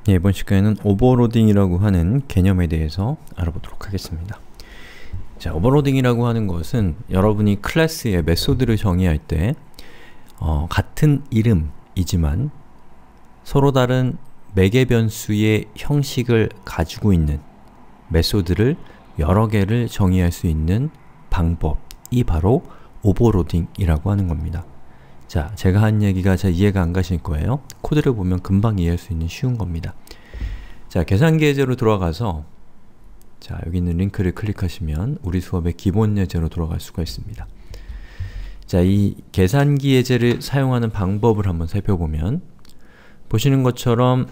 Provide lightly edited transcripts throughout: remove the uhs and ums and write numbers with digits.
예, 이번 시간에는 오버로딩이라고 하는 개념에 대해서 알아보도록 하겠습니다. 자, 오버로딩이라고 하는 것은 여러분이 클래스의 메소드를 정의할 때 같은 이름이지만 서로 다른 매개 변수의 형식을 가지고 있는 메소드를 여러 개를 정의할 수 있는 방법이 바로 오버로딩이라고 하는 겁니다. 자, 제가 한 얘기가 잘 이해가 안 가실 거예요. 코드를 보면 금방 이해할 수 있는 쉬운 겁니다. 자, 계산기 예제로 돌아가서 자, 여기 있는 링크를 클릭하시면 우리 수업의 기본 예제로 돌아갈 수가 있습니다. 자, 이 계산기 예제를 사용하는 방법을 한번 살펴보면 보시는 것처럼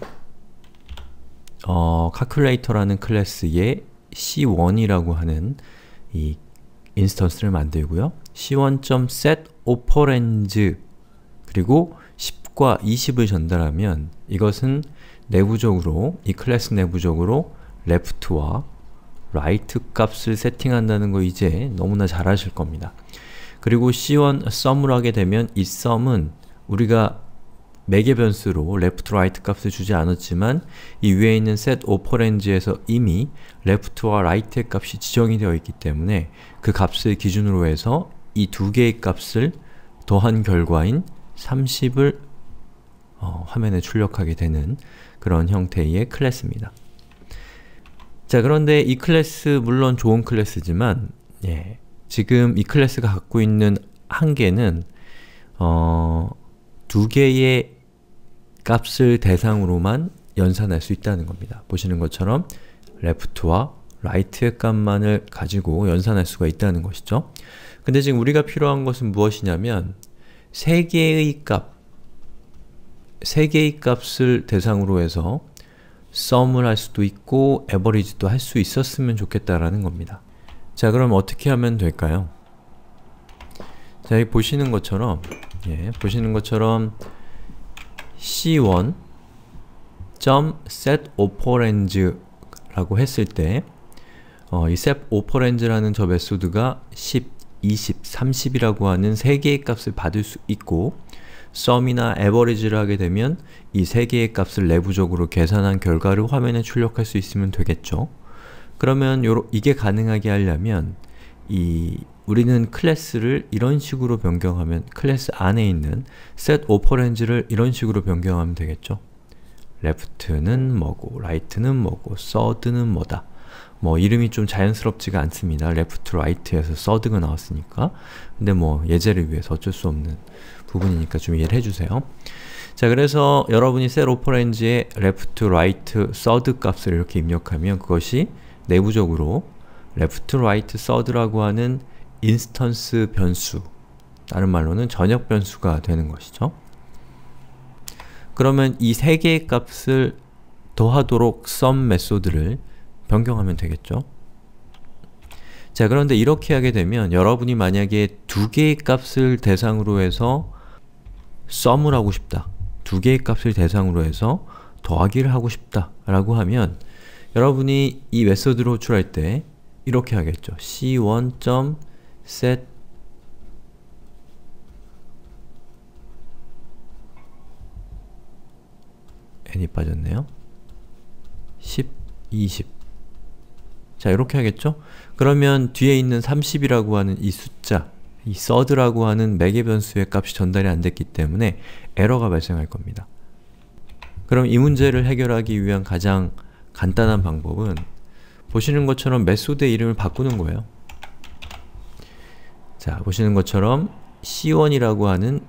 calculator라는 클래스에 c1이라고 하는 이 인스턴스를 만들고요. c1.setOperand 그리고 10과 20을 전달하면 이것은 내부적으로, 이 클래스 내부적으로 left와 right 값을 세팅한다는 거 이제 너무나 잘 아실 겁니다. 그리고 c1 sum을 하게 되면 이 sum은 우리가 매개 변수로 left, right 값을 주지 않았지만 이 위에 있는 setOperand에서 이미 left와 right의 값이 지정이 되어 있기 때문에 그 값을 기준으로 해서 이 두 개의 값을 더한 결과인 30을 화면에 출력하게 되는 그런 형태의 클래스입니다. 자, 그런데 이 클래스 물론 좋은 클래스지만 지금 이 클래스가 갖고 있는 한계는 두 개의 값을 대상으로만 연산할 수 있다는 겁니다. 보시는 것처럼 left와 right의 값만을 가지고 연산할 수가 있다는 것이죠. 근데 지금 우리가 필요한 것은 무엇이냐면 세 개의 값을 대상으로 해서 sum을 할 수도 있고 average도 할 수 있었으면 좋겠다라는 겁니다. 자, 그럼 어떻게 하면 될까요? 자, 여기 보시는 것처럼 c1.setOperand 라고 했을 때 이 setOperand라는 저 메소드가 10, 20, 30이라고 하는 세 개의 값을 받을 수 있고 sum이나 average를 하게 되면 이 세 개의 값을 내부적으로 계산한 결과를 화면에 출력할 수 있으면 되겠죠. 그러면 이게 가능하게 하려면 우리는 클래스를 이런 식으로 변경하면 클래스 안에 있는 setOperand를 이런 식으로 변경하면 되겠죠. left는 뭐고, right는 뭐고, third는 뭐다. 뭐 이름이 좀 자연스럽지가 않습니다. left, right에서 third가 나왔으니까. 근데 뭐 예제를 위해서 어쩔 수 없는 부분이니까 좀 이해를 해주세요. 자, 그래서 여러분이 setOperand에 left, right, third 값을 이렇게 입력하면 그것이 내부적으로 left, right, third라고 하는 인스턴스 변수, 다른 말로는 전역 변수가 되는 것이죠. 그러면 이 세 개의 값을 더하도록 sum 메소드를 변경하면 되겠죠. 자, 그런데 이렇게 하게 되면 여러분이 만약에 두 개의 값을 대상으로 해서 sum을 하고 싶다, 두 개의 값을 대상으로 해서 더하기를 하고 싶다 라고 하면 여러분이 이 메소드를 호출할 때 이렇게 하겠죠. c1.set n이 빠졌네요. 10, 20 자, 이렇게 하겠죠? 그러면 뒤에 있는 30이라고 하는 이 숫자, 이 third라고 하는 매개 변수의 값이 전달이 안 됐기 때문에 에러가 발생할 겁니다. 그럼 이 문제를 해결하기 위한 가장 간단한 방법은 보시는 것처럼 메소드의 이름을 바꾸는 거예요. 자, 보시는 것처럼 c1이라고 하는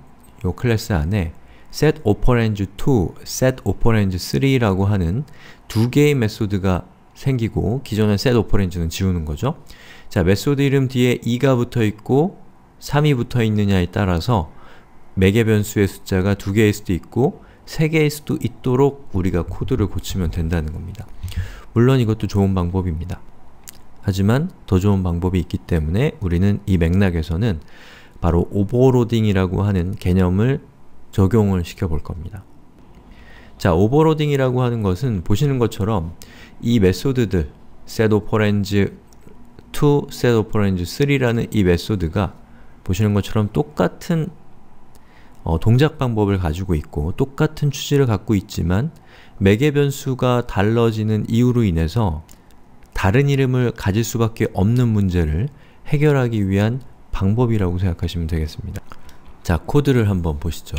이 클래스 안에 setOperand2, setOperand3라고 하는 두 개의 메소드가 생기고 기존의 setOperand는 지우는 거죠. 자, 메소드 이름 뒤에 2가 붙어 있고 3이 붙어 있느냐에 따라서 매개 변수의 숫자가 2개일 수도 있고 3개일 수도 있도록 우리가 코드를 고치면 된다는 겁니다. 물론 이것도 좋은 방법입니다. 하지만 더 좋은 방법이 있기 때문에 우리는 이 맥락에서는 바로 오버로딩이라고 하는 개념을 적용을 시켜 볼 겁니다. 자, 오버로딩이라고 하는 것은 보시는 것처럼 이 메소드들 setOperand2, setOperand3라는 이 메소드가 보시는 것처럼 똑같은 동작 방법을 가지고 있고 똑같은 취지를 갖고 있지만 매개 변수가 달라지는 이유로 인해서 다른 이름을 가질 수밖에 없는 문제를 해결하기 위한 방법이라고 생각하시면 되겠습니다. 자, 코드를 한번 보시죠.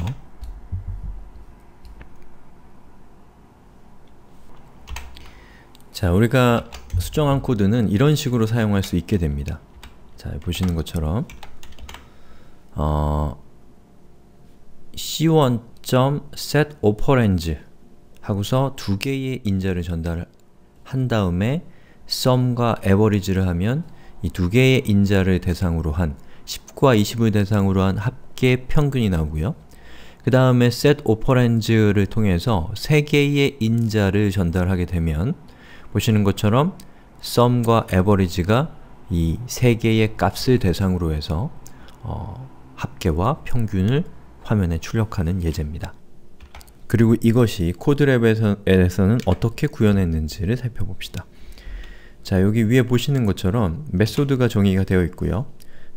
자, 우리가 수정한 코드는 이런 식으로 사용할 수 있게 됩니다. 자, 보시는 것처럼 c1.setOperands 하고서 두 개의 인자를 전달한 다음에 sum과 average를 하면 이 두 개의 인자를 대상으로 한 10과 20을 대상으로 한 합계 평균이 나오고요. 그 다음에 setOperands를 통해서 세 개의 인자를 전달하게 되면 보시는 것처럼 sum과 average가 이 세 개의 값을 대상으로 해서 합계와 평균을 화면에 출력하는 예제입니다. 그리고 이것이 코드랩에서는 어떻게 구현했는지를 살펴봅시다. 자, 여기 위에 보시는 것처럼 메소드가 정의가 되어 있고요.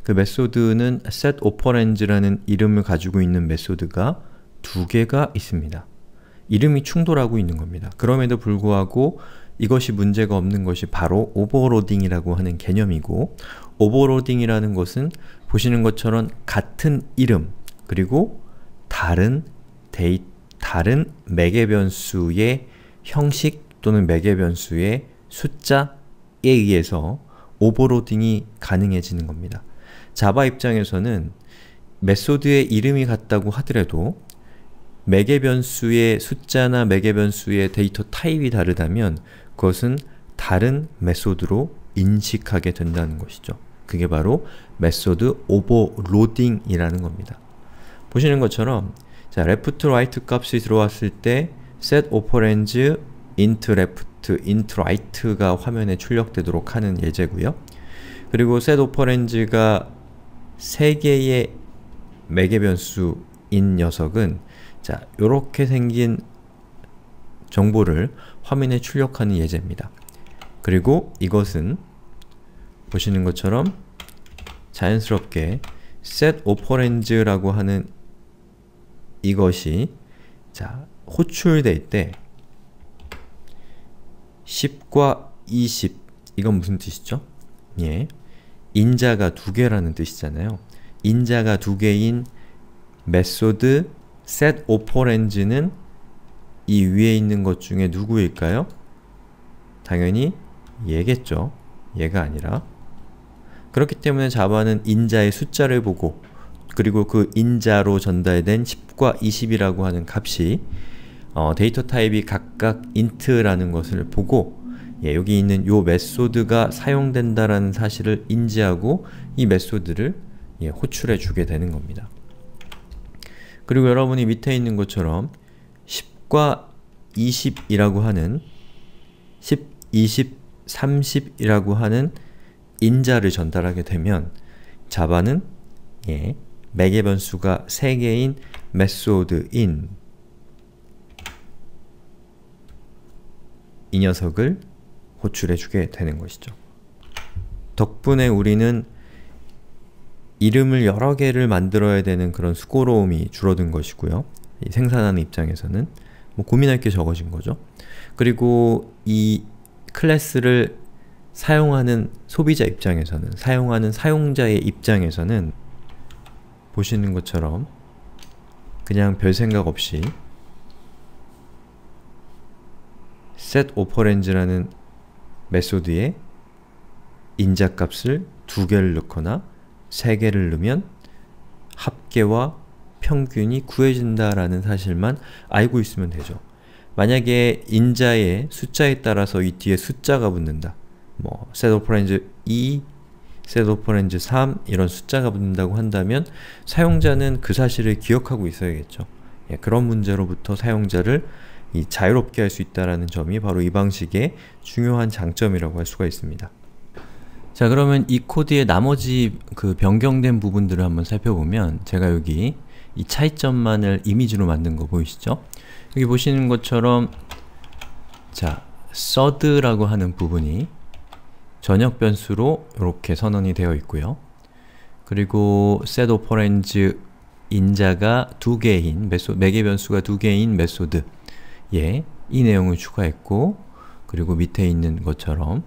그 메소드는 setOperands라는 이름을 가지고 있는 메소드가 두 개가 있습니다. 이름이 충돌하고 있는 겁니다. 그럼에도 불구하고 이것이 문제가 없는 것이 바로 오버로딩이라고 하는 개념이고, 오버로딩이라는 것은 보시는 것처럼 같은 이름 그리고 다른 매개 변수의 형식 또는 매개 변수의 숫자에 의해서 오버로딩이 가능해지는 겁니다. 자바 입장에서는 메소드의 이름이 같다고 하더라도 매개 변수의 숫자나 매개 변수의 데이터 타입이 다르다면 그것은 다른 메소드로 인식하게 된다는 것이죠. 그게 바로 메소드 오버로딩이라는 겁니다. 보시는 것처럼 자, left, right 값이 들어왔을 때 setOperands int left, int right가 화면에 출력되도록 하는 예제고요. 그리고 setOperands가 세 개의 매개 변수인 녀석은 자, 요렇게 생긴 정보를 화면에 출력하는 예제입니다. 그리고 이것은 보시는 것처럼 자연스럽게 setOperands라고 하는 이것이 자, 호출될 때 10과 20 이건 무슨 뜻이죠? 예, 인자가 두 개라는 뜻이잖아요. 인자가 두 개인 메소드 setOperands는 이 위에 있는 것 중에 누구일까요? 당연히 얘겠죠. 얘가 아니라. 그렇기 때문에 자바는 인자의 숫자를 보고 그리고 그 인자로 전달된 10과 20이라고 하는 값이 데이터 타입이 각각 int라는 것을 보고 여기 있는 요 메소드가 사용된다라는 사실을 인지하고 이 메소드를 호출해 주게 되는 겁니다. 그리고 여러분이 밑에 있는 것처럼 10과 20이라고 하는 10, 20, 30이라고 하는 인자를 전달하게 되면 자바는 매개 변수가 3개인 메소드인 이 녀석을 호출해 주게 되는 것이죠. 덕분에 우리는 이름을 여러 개를 만들어야 되는 그런 수고로움이 줄어든 것이고요. 이 생산하는 입장에서는 뭐 고민할 게 적어진 거죠. 그리고 이 클래스를 사용하는 소비자 입장에서는, 사용하는 사용자의 입장에서는 보시는 것처럼 그냥 별 생각 없이 setOperands라는 메소드에 인자값을 2개를 넣거나 3개를 넣으면 합계와 평균이 구해진다라는 사실만 알고 있으면 되죠. 만약에 인자의 숫자에 따라서 이 뒤에 숫자가 붙는다. 뭐 setOperands 2, setOperands 3 이런 숫자가 붙는다고 한다면 사용자는 그 사실을 기억하고 있어야겠죠. 그런 문제로부터 사용자를 자유롭게 할 수 있다는 점이 바로 이 방식의 중요한 장점이라고 할 수가 있습니다. 자, 그러면 이 코드의 나머지 그 변경된 부분들을 한번 살펴보면 제가 여기 이 차이점만을 이미지로 만든 거 보이시죠? 여기 보시는 것처럼 자, third라고 하는 부분이 전역 변수로 이렇게 선언이 되어 있고요. 그리고 setOperands 인자가 2개인 매개 변수가 2개인 메소드 이 내용을 추가했고, 그리고 밑에 있는 것처럼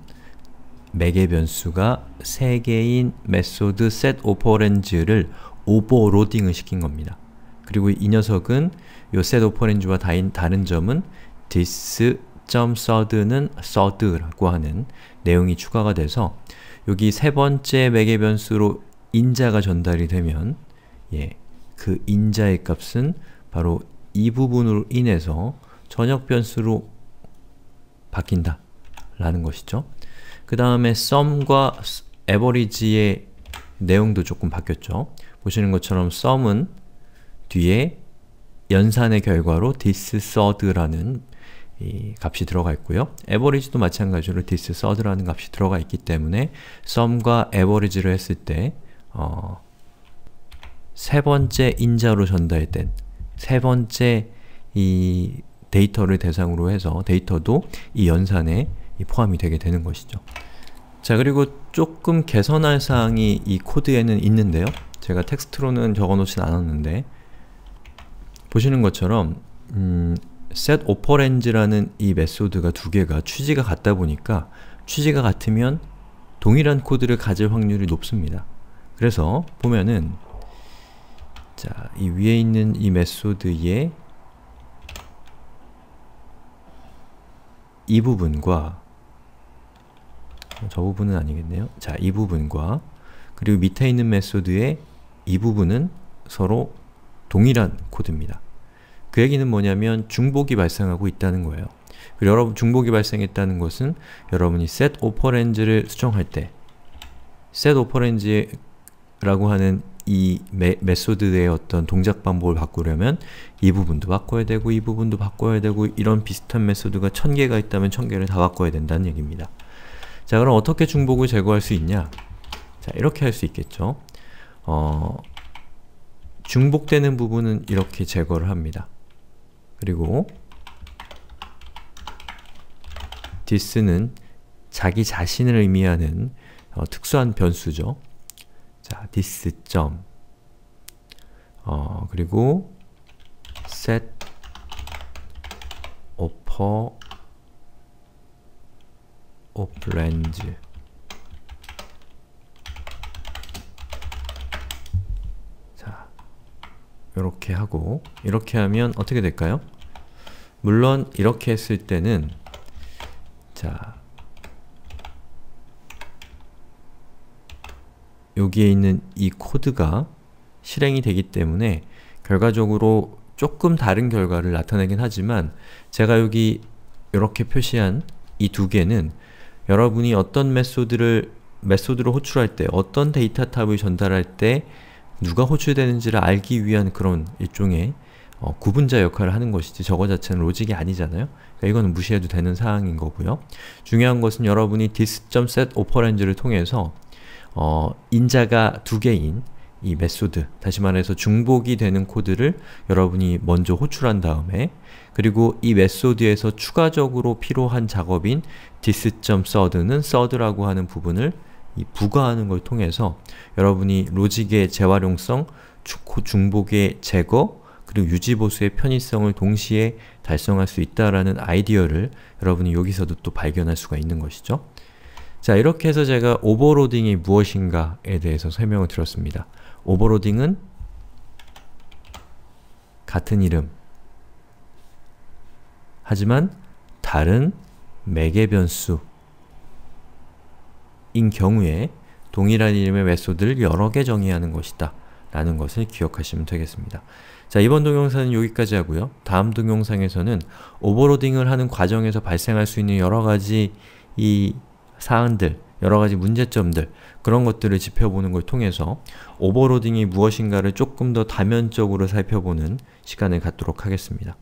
매개 변수가 3개인 메소드 setOperands를 오버로딩을 시킨 겁니다. 그리고 이 녀석은 이 setOperands와 다른 점은 this.sud는 sud라고 하는 내용이 추가가 돼서 여기 세 번째 매개 변수로 인자가 전달이 되면 그 인자의 값은 바로 이 부분으로 인해서 전역 변수로 바뀐다 라는 것이죠. 그 다음에 sum과 average의 내용도 조금 바뀌었죠. 보시는 것처럼 sum은 뒤에 연산의 결과로 this_sud라는 이 값이 들어가 있고요. average도 마찬가지로 this_sud라는 값이 들어가 있기 때문에 sum과 average를 했을 때 세 번째 인자로 전달된 세 번째 이 데이터를 대상으로 해서 데이터도 이 연산에 포함이 되게 되는 것이죠. 자, 그리고 조금 개선할 사항이 이 코드에는 있는데요. 제가 텍스트로는 적어놓진 않았는데 보시는 것처럼 setOperands라는 이 메소드가 두 개가 취지가 같다 보니까 취지가 같으면 동일한 코드를 가질 확률이 높습니다. 그래서 보면은 자, 이 위에 있는 이 메소드의 이 부분과 저 부분은 아니겠네요. 자, 이 부분과 그리고 밑에 있는 메소드의 이 부분은 서로 동일한 코드입니다. 그 얘기는 뭐냐면 중복이 발생하고 있다는 거예요. 그리고 여러분 중복이 발생했다는 것은 여러분이 setOperands를 수정할 때 setOperands라고 하는 이 메소드의 어떤 동작 방법을 바꾸려면 이 부분도 바꿔야 되고 이 부분도 바꿔야 되고 이런 비슷한 메소드가 1000개가 있다면 1000개를 다 바꿔야 된다는 얘기입니다. 자, 그럼 어떻게 중복을 제거할 수 있냐? 자, 이렇게 할 수 있겠죠. 중복되는 부분은 이렇게 제거를 합니다. 그리고 this는 자기 자신을 의미하는 특수한 변수죠. 자, this 점 그리고 set operands 자, 이렇게 하고 이렇게 하면 어떻게 될까요? 물론 이렇게 했을 때는 자, 여기에 있는 이 코드가 실행이 되기 때문에 결과적으로 조금 다른 결과를 나타내긴 하지만 제가 여기 이렇게 표시한 이 두 개는 여러분이 어떤 메소드를 호출할 때 어떤 데이터 타입을 전달할 때 누가 호출되는지를 알기 위한 그런 일종의 구분자 역할을 하는 것이지 저거 자체는 로직이 아니잖아요. 그러니까 이거는 무시해도 되는 사항인 거고요. 중요한 것은 여러분이 this.setOperands를 통해서 인자가 두 개인 이 메소드, 다시 말해서 중복이 되는 코드를 여러분이 먼저 호출한 다음에 그리고 이 메소드에서 추가적으로 필요한 작업인 this.sud는 sud라고 하는 부분을 부가하는 걸 통해서 여러분이 로직의 재활용성, 중복의 제거, 그리고 유지보수의 편의성을 동시에 달성할 수 있다라는 아이디어를 여러분이 여기서도 또 발견할 수가 있는 것이죠. 자, 이렇게 해서 제가 오버로딩이 무엇인가에 대해서 설명을 드렸습니다. 오버로딩은 같은 이름 하지만 다른 매개 변수인 경우에 동일한 이름의 메소드를 여러 개 정의하는 것이다 라는 것을 기억하시면 되겠습니다. 자, 이번 동영상은 여기까지 하고요. 다음 동영상에서는 오버로딩을 하는 과정에서 발생할 수 있는 여러 가지 이 사안들, 여러 가지 문제점들, 그런 것들을 짚어보는 걸 통해서 오버로딩이 무엇인가를 조금 더 다면적으로 살펴보는 시간을 갖도록 하겠습니다.